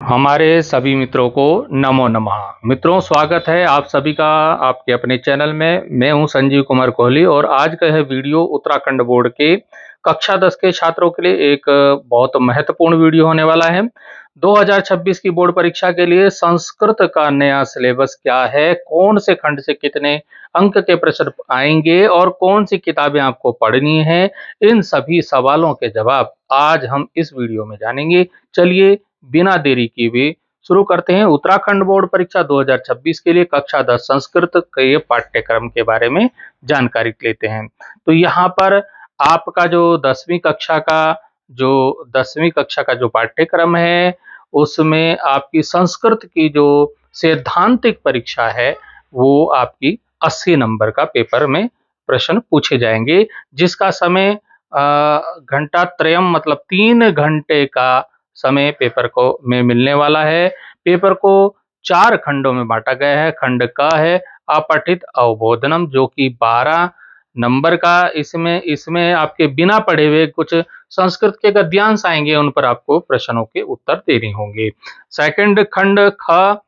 हमारे सभी मित्रों को नमो नमः। मित्रों, स्वागत है आप सभी का आपके अपने चैनल में। मैं हूं संजीव कुमार कोहली और आज का यह वीडियो उत्तराखंड बोर्ड के कक्षा 10 के छात्रों के लिए एक बहुत महत्वपूर्ण वीडियो होने वाला है। 2026 की बोर्ड परीक्षा के लिए संस्कृत का नया सिलेबस क्या है, कौन से खंड से कितने अंक के प्रश्न आएंगे और कौन सी किताबें आपको पढ़नी है, इन सभी सवालों के जवाब आज हम इस वीडियो में जानेंगे। चलिए बिना देरी किए हुए शुरू करते हैं उत्तराखंड बोर्ड परीक्षा 2026 के लिए कक्षा 10 संस्कृत के पाठ्यक्रम के बारे में जानकारी लेते हैं। तो यहाँ पर आपका जो 10वीं कक्षा का जो पाठ्यक्रम है, उसमें आपकी संस्कृत की जो सैद्धांतिक परीक्षा है, वो आपकी 80 नंबर का पेपर में प्रश्न पूछे जाएंगे, जिसका समय घंटा त्रयम मतलब 3 घंटे का समय पेपर को में मिलने वाला है। पेपर को 4 खंडों में बांटा गया है। खंड क है अपठित अवबोधनम, जो कि 12 नंबर का इसमें इसमें आपके बिना पढ़े हुए कुछ संस्कृत के गद्यांश आएंगे, उन पर आपको प्रश्नों के उत्तर देने होंगे। सेकंड खंड ख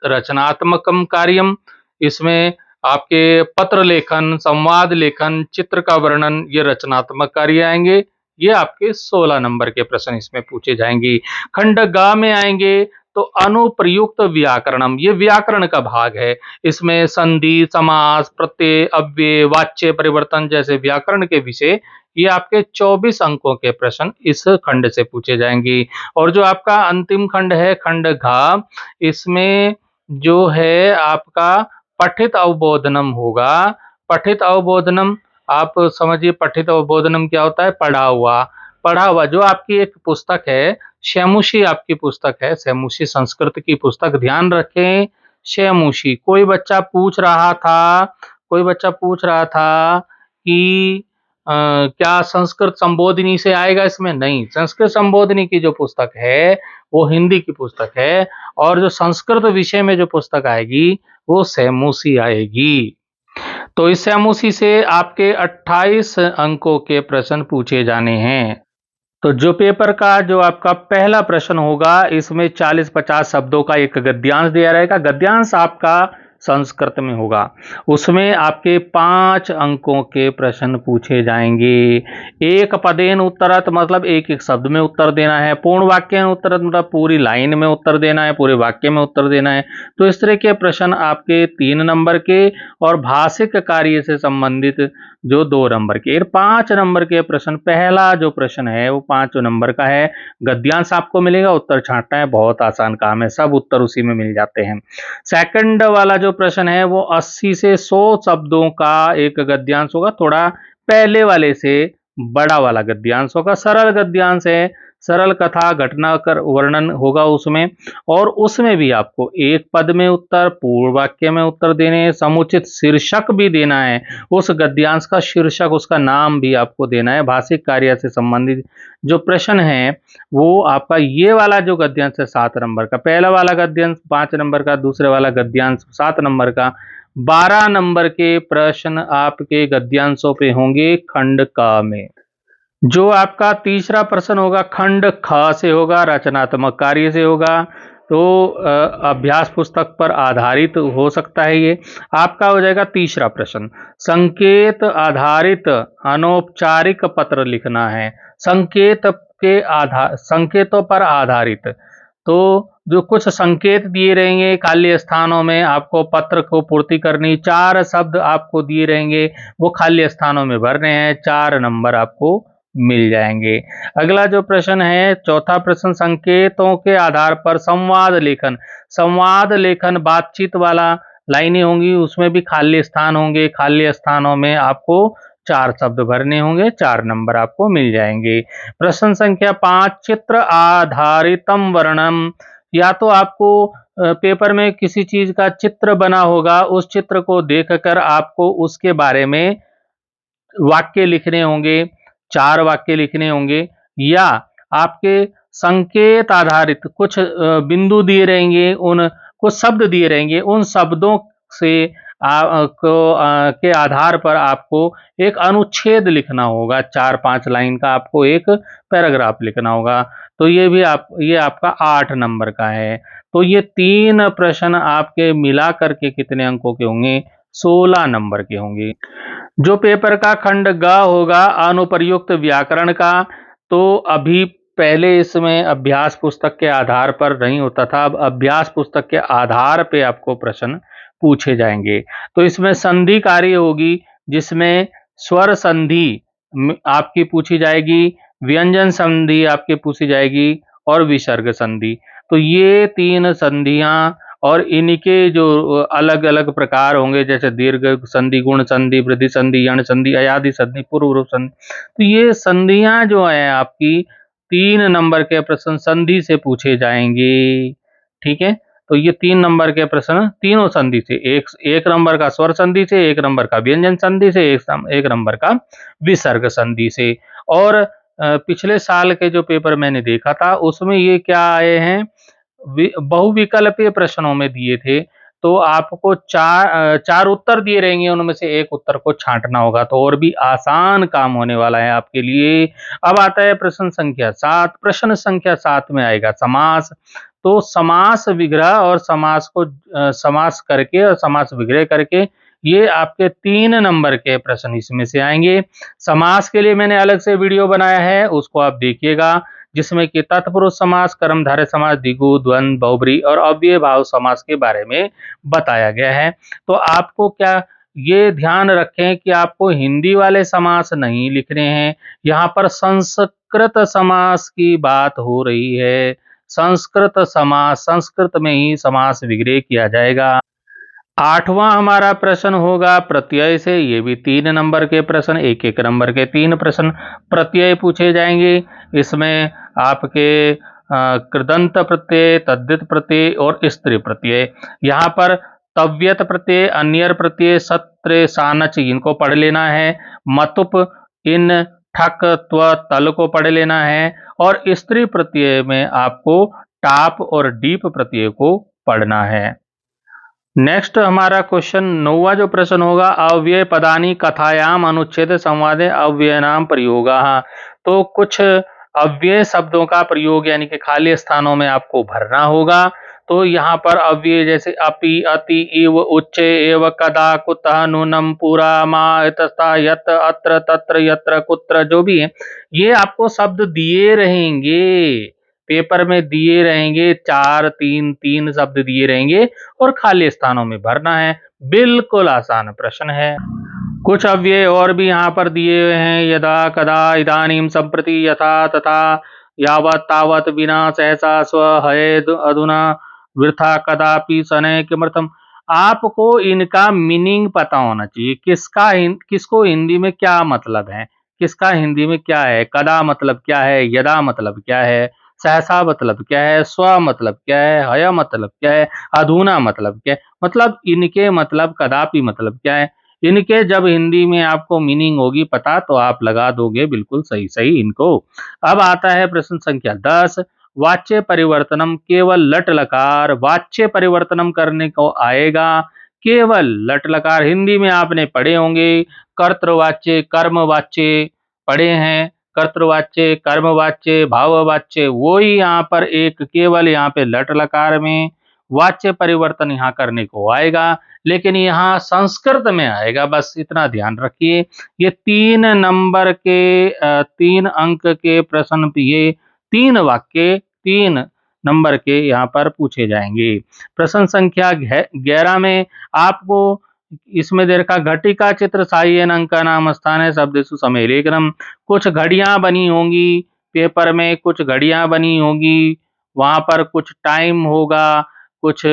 रचनात्मकम कार्यम, इसमें आपके पत्र लेखन, संवाद लेखन, चित्र का वर्णन, ये रचनात्मक कार्य आएंगे। ये आपके 16 नंबर के प्रश्न इसमें पूछे जाएंगे। खंड ग में आएंगे तो अनुप्रयुक्त व्याकरणम, ये व्याकरण का भाग है। इसमें संधि, समास, प्रत्यय, अव्यय, वाच्य परिवर्तन जैसे व्याकरण के विषय, ये आपके 24 अंकों के प्रश्न इस खंड से पूछे जाएंगे। और जो आपका अंतिम खंड है खंड घ, इसमें जो है आपका पठित अवबोधनम होगा। पठित अवबोधनम आप समझिए, पठित अवबोधनम क्या होता है? पढ़ा हुआ जो आपकी एक पुस्तक है, शैमुषी आपकी पुस्तक है, शैमुषी संस्कृत की पुस्तक, ध्यान रखें शैमुषी। कोई बच्चा पूछ रहा था कि क्या संस्कृत संबोधिनी से आएगा इसमें? नहीं, संस्कृत संबोधिनी की जो पुस्तक है वो हिंदी की पुस्तक है, और जो संस्कृत विषय में जो पुस्तक आएगी वो शैमुषी आएगी। तो इस शैमुषी से आपके 28 अंकों के प्रश्न पूछे जाने हैं। तो जो पेपर का जो आपका पहला प्रश्न होगा, इसमें 40-50 शब्दों का एक गद्यांश दिया रहेगा। गद्यांश आपका संस्कृत में होगा। उसमें आपके 5 अंकों के प्रश्न पूछे जाएंगे। एक पदेन उत्तरत मतलब एक एक शब्द में उत्तर देना है। पूर्ण वाक्य में उत्तरत मतलब पूरी लाइन में उत्तर देना है, पूरे वाक्य में उत्तर देना है। तो इस तरह के प्रश्न आपके 3 नंबर के, और भाषिक कार्य से संबंधित जो 2 नंबर के। 5 नंबर के प्रश्न, पहला जो प्रश्न है वो 5 नंबर का है। गद्यांश आपको मिलेगा, उत्तर छांटना है, बहुत आसान काम है, सब उत्तर उसी में मिल जाते हैं। सेकंड वाला जो प्रश्न है वो 80 से 100 शब्दों का एक गद्यांश होगा, थोड़ा पहले वाले से बड़ा वाला गद्यांश होगा। सरल गद्यांश है, सरल कथा घटना कर वर्णन होगा उसमें, और उसमें भी आपको एक पद में उत्तर, पूर्ण वाक्य में उत्तर देने हैं, समुचित शीर्षक भी देना है। उस गद्यांश का शीर्षक, उसका नाम भी आपको देना है। भाषिक कार्य से संबंधित जो प्रश्न है वो आपका ये वाला जो गद्यांश है 7 नंबर का, पहला वाला गद्यांश 5 नंबर का, दूसरे वाला गद्यांश 7 नंबर का। 12 नंबर के प्रश्न आपके गद्यांशों पे होंगे खंड क में। जो आपका तीसरा प्रश्न होगा खंड ख से होगा, रचनात्मक कार्य से होगा। तो अभ्यास पुस्तक पर आधारित हो सकता है ये। आपका हो जाएगा तीसरा प्रश्न, संकेत आधारित अनौपचारिक पत्र लिखना है। संकेतों पर आधारित, तो जो कुछ संकेत दिए रहेंगे खाली स्थानों में, आपको पत्र को पूर्ति करनी, 4 शब्द आपको दिए रहेंगे, वो खाली स्थानों में भरने हैं, 4 नंबर आपको मिल जाएंगे। अगला जो प्रश्न है चौथा प्रश्न, संकेतों के आधार पर संवाद लेखन। संवाद लेखन बातचीत वाला लाइनें होंगी, उसमें भी खाली स्थान होंगे, खाली स्थानों में आपको 4 शब्द भरने होंगे, 4 नंबर आपको मिल जाएंगे। प्रश्न संख्या 5, चित्र आधारितम वर्णम, या तो आपको पेपर में किसी चीज का चित्र बना होगा, उस चित्र को देखकर आपको उसके बारे में वाक्य लिखने होंगे, 4 वाक्य लिखने होंगे। या आपके संकेत आधारित कुछ बिंदु दिए रहेंगे, उन कुछ शब्द दिए रहेंगे, उन शब्दों से के आधार पर आपको एक अनुच्छेद लिखना होगा, 4-5 लाइन का आपको एक पैराग्राफ लिखना होगा। तो ये आपका 8 नंबर का है। तो ये 3 प्रश्न आपके मिला करके कितने अंकों के होंगे? 16 नंबर के होंगे। जो पेपर का खंड ग होगा अनुपर्युक्त व्याकरण का, तो अभी पहले इसमें अभ्यास पुस्तक के आधार पर नहीं होता था, अब अभ्यास पुस्तक के आधार पे आपको प्रश्न पूछे जाएंगे। तो इसमें संधि कार्य होगी, जिसमें स्वर संधि आपकी पूछी जाएगी, व्यंजन संधि आपकी पूछी जाएगी और विसर्ग संधि। तो ये 3 संधियां और इनके जो अलग-अलग प्रकार होंगे, जैसे दीर्घ संधि, गुण संधि, वृद्धि संधि, यण संधि, अयादि संधि, पूर्व रूप संधि। तो ये संधियां जो हैं आपकी 3 नंबर के प्रश्न संधि से पूछे जाएंगे। ठीक है? तो ये 3 नंबर के प्रश्न तीनों संधि से, एक नंबर का स्वर संधि से, 1 नंबर का व्यंजन संधि से, 1 नंबर का विसर्ग संधि से। और पिछले साल के जो पेपर मैंने देखा था उसमें ये क्या आए हैं, बहुविकल्पीय प्रश्नों में दिए थे। तो आपको 4 उत्तर दिए रहेंगे, उनमें से एक उत्तर को छांटना होगा, तो और भी आसान काम होने वाला है आपके लिए। अब आता है प्रश्न संख्या 7। प्रश्न संख्या 7 में आएगा समास। तो समास विग्रह और समास करके और समास विग्रह करके ये आपके 3 नंबर के प्रश्न इसमें से आएंगे। समास के लिए मैंने अलग से वीडियो बनाया है, उसको आप देखिएगा, जिसमें कि तत्पुरुष समास, कर्मधारय समास, द्विगु, द्वंद्व, बहुब्री और अव्यय भाव समास के बारे में बताया गया है। तो आपको क्या ये ध्यान रखें कि आपको हिंदी वाले समास नहीं लिखने हैं, यहाँ पर संस्कृत समास की बात हो रही है। संस्कृत समास, संस्कृत में ही समास विग्रह किया जाएगा। 8वां हमारा प्रश्न होगा प्रत्यय से। ये भी 3 नंबर के प्रश्न, 1-1 नंबर के 3 प्रश्न प्रत्यय पूछे जाएंगे। इसमें आपके कृदंत प्रत्यय, तद्धित प्रत्यय और स्त्री प्रत्यय। यहाँ पर तव्यत प्रत्यय, अन्यर प्रत्यय, सत्र, सानच इनको पढ़ लेना है। मतुप, इन, ठक, त्व, तल को पढ़ लेना है। और स्त्री प्रत्यय में आपको टाप और डीप प्रत्यय को पढ़ना है। नेक्स्ट हमारा क्वेश्चन 9वां जो प्रश्न होगा, अव्यय पदानी कथायाम अनुच्छेद संवादे अव्ययनाम प्रयोगा। तो कुछ अव्यय शब्दों का प्रयोग यानी कि खाली स्थानों में आपको भरना होगा। तो यहाँ पर अव्यय जैसे अपि, अति, इव, उच्चे, एव, कदा, कुतः, नूनम, पूरा, मा, इतस्ता, यत, अत्र, तत्र, यत्र, कुत्र, जो भी है ये आपको शब्द दिए रहेंगे, पेपर में दिए रहेंगे, 4-3-3 शब्द दिए रहेंगे और खाली स्थानों में भरना है। बिल्कुल आसान प्रश्न है। कुछ अव्यय और भी यहाँ पर दिए हुए हैं, यदा, कदा, इदानीं, सम्प्रति, यथा, तथा, यावत्, तावत्, विना, सहसा, स्व, हयेद, अधुना, वृथा, कदापि, शनैः, किमर्थम। आपको इनका मीनिंग पता होना चाहिए, किसको हिंदी में क्या मतलब है, किसका हिंदी में क्या है, कदा मतलब क्या है, यदा मतलब क्या है, सहसा मतलब क्या है, स्व मतलब क्या है, हय मतलब क्या है, अधुना मतलब क्या है, मतलब इनके मतलब कदापि मतलब क्या है। इनके जब हिंदी में आपको मीनिंग होगी पता तो आप लगा दोगे बिल्कुल सही सही इनको। अब आता है प्रश्न संख्या 10। वाच्य परिवर्तनम केवल लट लकार, वाच्य परिवर्तनम करने को आएगा केवल लट लकार। हिंदी में आपने पढ़े होंगे कर्तृवाच्य, कर्मवाच्य पढ़े हैं, कर्तृवाच्य, कर्मवाच्य, भाववाच्य, वो ही यहाँ पर एक केवल यहाँ पे लट लकार में वाच्य परिवर्तन यहाँ करने को आएगा, लेकिन यहाँ संस्कृत में आएगा, बस इतना ध्यान रखिए। ये 3 नंबर के 3 अंक के प्रश्न, ये 3 वाक्य 3 नंबर के यहाँ पर पूछे जाएंगे। प्रश्न संख्या 11 में आपको इसमें दे रखा घटिका चित्र सायन अंका नाम स्थान है शब्देषु समय लेखनम। कुछ घड़ियां बनी होंगी पेपर में, कुछ घड़ियां बनी होंगी, वहां पर कुछ टाइम होगा, कुछ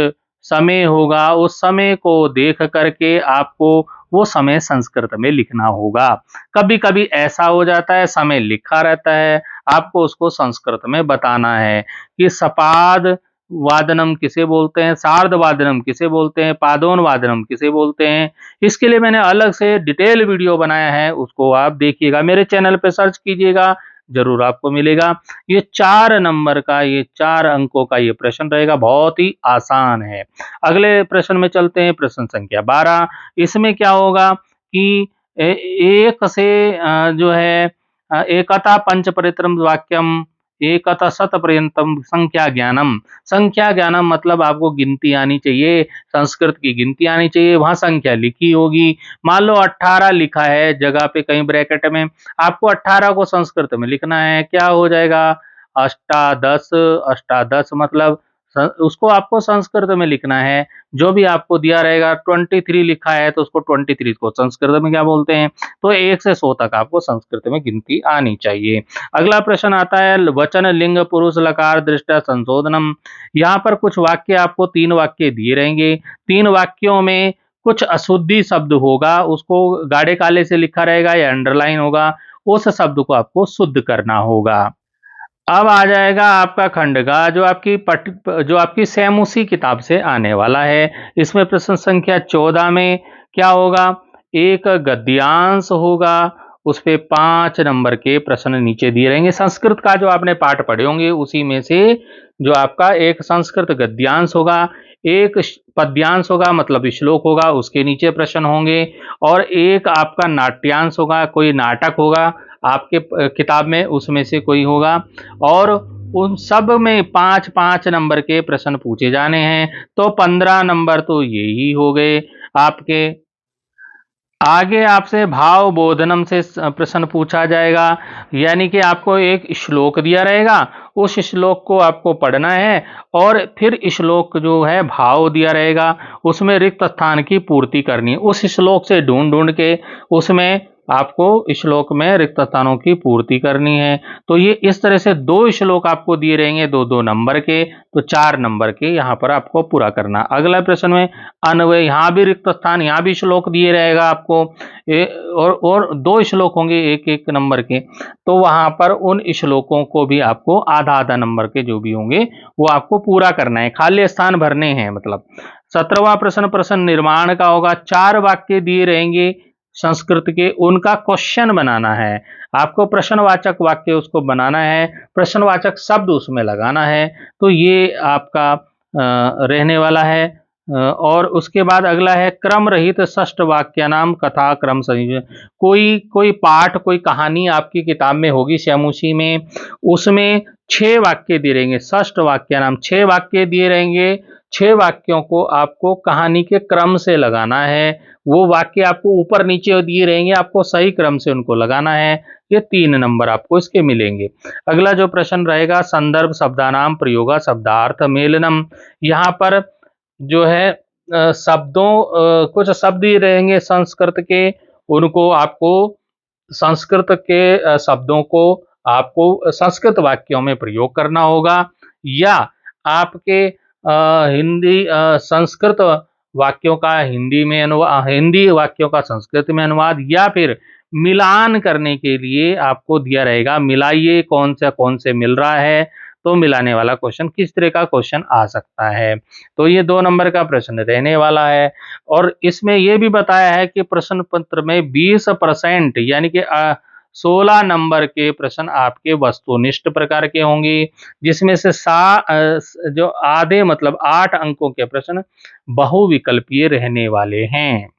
समय होगा, उस समय को देख करके आपको वो समय संस्कृत में लिखना होगा। कभी कभी ऐसा हो जाता है समय लिखा रहता है, आपको उसको संस्कृत में बताना है कि सपाद वादनम किसे बोलते हैं, सार्ध वादनम किसे बोलते हैं, पादोन वादनम किसे बोलते हैं। इसके लिए मैंने अलग से डिटेल वीडियो बनाया है, उसको आप देखिएगा, मेरे चैनल पे सर्च कीजिएगा जरूर आपको मिलेगा। ये 4 नंबर का, ये 4 अंकों का ये प्रश्न रहेगा, बहुत ही आसान है। अगले प्रश्न में चलते हैं, प्रश्न संख्या 12। इसमें क्या होगा कि एक से जो है एकता पंच परित्रम वाक्यम एकत शत पर्यंतम संख्या ज्ञानम। संख्या ज्ञानम मतलब आपको गिनती आनी चाहिए, संस्कृत की गिनती आनी चाहिए, वहां संख्या लिखी होगी। मान लो 18 लिखा है जगह पे कहीं ब्रैकेट में, आपको 18 को संस्कृत में लिखना है, क्या हो जाएगा? अष्टादश। अष्टादश मतलब उसको आपको संस्कृत में लिखना है। जो भी आपको दिया रहेगा 23 लिखा है तो उसको 23 को संस्कृत में क्या बोलते हैं? तो 1 से 100 तक आपको संस्कृत में गिनती आनी चाहिए। अगला प्रश्न आता है वचन लिंग पुरुष लकार दृष्टा संशोधनम। यहाँ पर कुछ वाक्य आपको 3 वाक्य दिए रहेंगे। 3 वाक्यों में कुछ अशुद्धि शब्द होगा, उसको गाढ़े काले से लिखा रहेगा या अंडरलाइन होगा, उस शब्द को आपको शुद्ध करना होगा। अब आ जाएगा आपका खंडगा, जो आपकी सैमुसी किताब से आने वाला है। इसमें प्रश्न संख्या 14 में क्या होगा? एक गद्यांश होगा, उस पे 5 नंबर के प्रश्न नीचे दिए रहेंगे। संस्कृत का जो आपने पाठ पढ़े होंगे उसी में से जो आपका एक संस्कृत गद्यांश होगा, एक पद्यांश होगा मतलब श्लोक होगा, उसके नीचे प्रश्न होंगे, और एक आपका नाट्यांश होगा, कोई नाटक होगा आपके किताब में, उसमें से कोई होगा, और उन सब में 5-5 नंबर के प्रश्न पूछे जाने हैं। तो 15 नंबर तो यही हो गए आपके। आगे आपसे भाव बोधनम से प्रश्न पूछा जाएगा, यानी कि आपको एक श्लोक दिया रहेगा, उस श्लोक को आपको पढ़ना है, और फिर श्लोक जो है भाव दिया रहेगा, उसमें रिक्त स्थान की पूर्ति करनी है। उस श्लोक से ढूंढ ढूंढ के उसमें आपको श्लोक में रिक्त स्थानों की पूर्ति करनी है। तो ये इस तरह से 2 श्लोक आपको दिए रहेंगे 2-2 नंबर के, तो 4 नंबर के यहाँ पर आपको पूरा करना। अगला प्रश्न में अन्वय, यहाँ भी रिक्त स्थान, यहाँ भी श्लोक दिए रहेगा आपको, और 2 श्लोक होंगे 1-1 नंबर के, तो वहां पर उन श्लोकों को भी आपको आधा-आधा नंबर के जो भी होंगे वो आपको पूरा करना है, खाली स्थान भरने हैं मतलब। 17वां प्रश्न प्रश्न निर्माण का होगा। 4 वाक्य दिए रहेंगे संस्कृत के, उनका क्वेश्चन बनाना है आपको, प्रश्नवाचक वाक्य उसको बनाना है, प्रश्नवाचक शब्द उसमें लगाना है। तो ये आपका रहने वाला है। और उसके बाद अगला है क्रम रहित षष्ठ वाक्य नाम कथा क्रम संयोजन। कोई पाठ, कोई कहानी आपकी किताब में होगी सैमुसी में, उसमें 6 वाक्य दिए रहेंगे, षष्ठ वाक्य नाम 6 वाक्य दिए रहेंगे। 6 वाक्यों को आपको कहानी के क्रम से लगाना है। वो वाक्य आपको ऊपर नीचे दिए रहेंगे, आपको सही क्रम से उनको लगाना है। ये 3 नंबर आपको इसके मिलेंगे। अगला जो प्रश्न रहेगा संदर्भ शब्दानाम प्रयोगा शब्दार्थ मेलनम। यहाँ पर जो है कुछ शब्द ही रहेंगे संस्कृत के, उनको आपको संस्कृत के शब्दों को आपको संस्कृत वाक्यों में प्रयोग करना होगा, या आपके हिंदी संस्कृत वाक्यों का हिंदी में अनुवाद, हिंदी वाक्यों का संस्कृत में अनुवाद, या फिर मिलान करने के लिए आपको दिया रहेगा, मिलाइए कौन से मिल रहा है, तो मिलाने वाला क्वेश्चन किस तरह का क्वेश्चन आ सकता है। तो ये 2 नंबर का प्रश्न रहने वाला है। और इसमें यह भी बताया है कि प्रश्न पत्र में 20% यानी कि 16 नंबर के प्रश्न आपके वस्तुनिष्ठ प्रकार के होंगे, जिसमें से जो आधे मतलब 8 अंकों के प्रश्न बहुविकल्पीय रहने वाले हैं।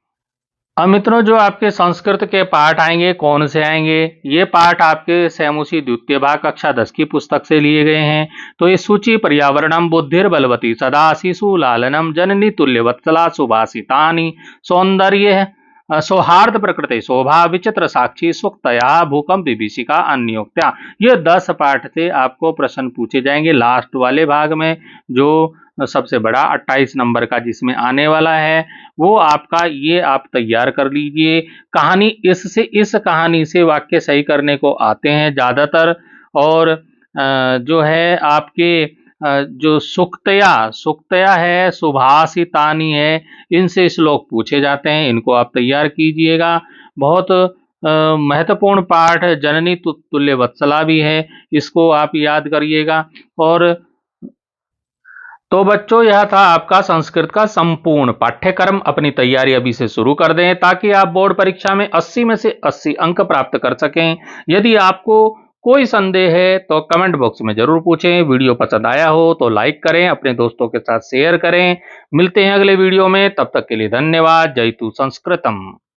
अब मित्रों, जो आपके संस्कृत के पाठ आएंगे कौन से आएंगे? ये पाठ आपके सैमुसी द्वितीय भाग कक्षा 10 की पुस्तक से लिए गए हैं। तो ये सूची पर्यावरणम बुद्धिर बलवती सदा शिशु लालनम जननी तुल्य वत्सला सुभाषितानि सौंदर्य सौहार्द प्रकृति शोभा विचित्र साक्षी सुक्तया भूकंप विभीषिका अन्योक्त्या। ये 10 पाठ से आपको प्रश्न पूछे जाएंगे लास्ट वाले भाग में, जो सबसे बड़ा 28 नंबर का जिसमें आने वाला है, वो आपका ये आप तैयार कर लीजिए। इस कहानी से वाक्य सही करने को आते हैं ज़्यादातर, और जो है आपके जो सुक्तया है, सुभाषितानि है, इनसे श्लोक पूछे जाते हैं, इनको आप तैयार कीजिएगा। बहुत महत्वपूर्ण पाठ जननी तुल्य वत्सला भी है, इसको आप याद करिएगा। और तो बच्चों, यह था आपका संस्कृत का संपूर्ण पाठ्यक्रम। अपनी तैयारी अभी से शुरू कर दें ताकि आप बोर्ड परीक्षा में 80 में से 80 अंक प्राप्त कर सकें। यदि आपको कोई संदेह है तो कमेंट बॉक्स में ज़रूर पूछें। वीडियो पसंद आया हो तो लाइक करें, अपने दोस्तों के साथ शेयर करें। मिलते हैं अगले वीडियो में, तब तक के लिए धन्यवाद। जयतु संस्कृतम।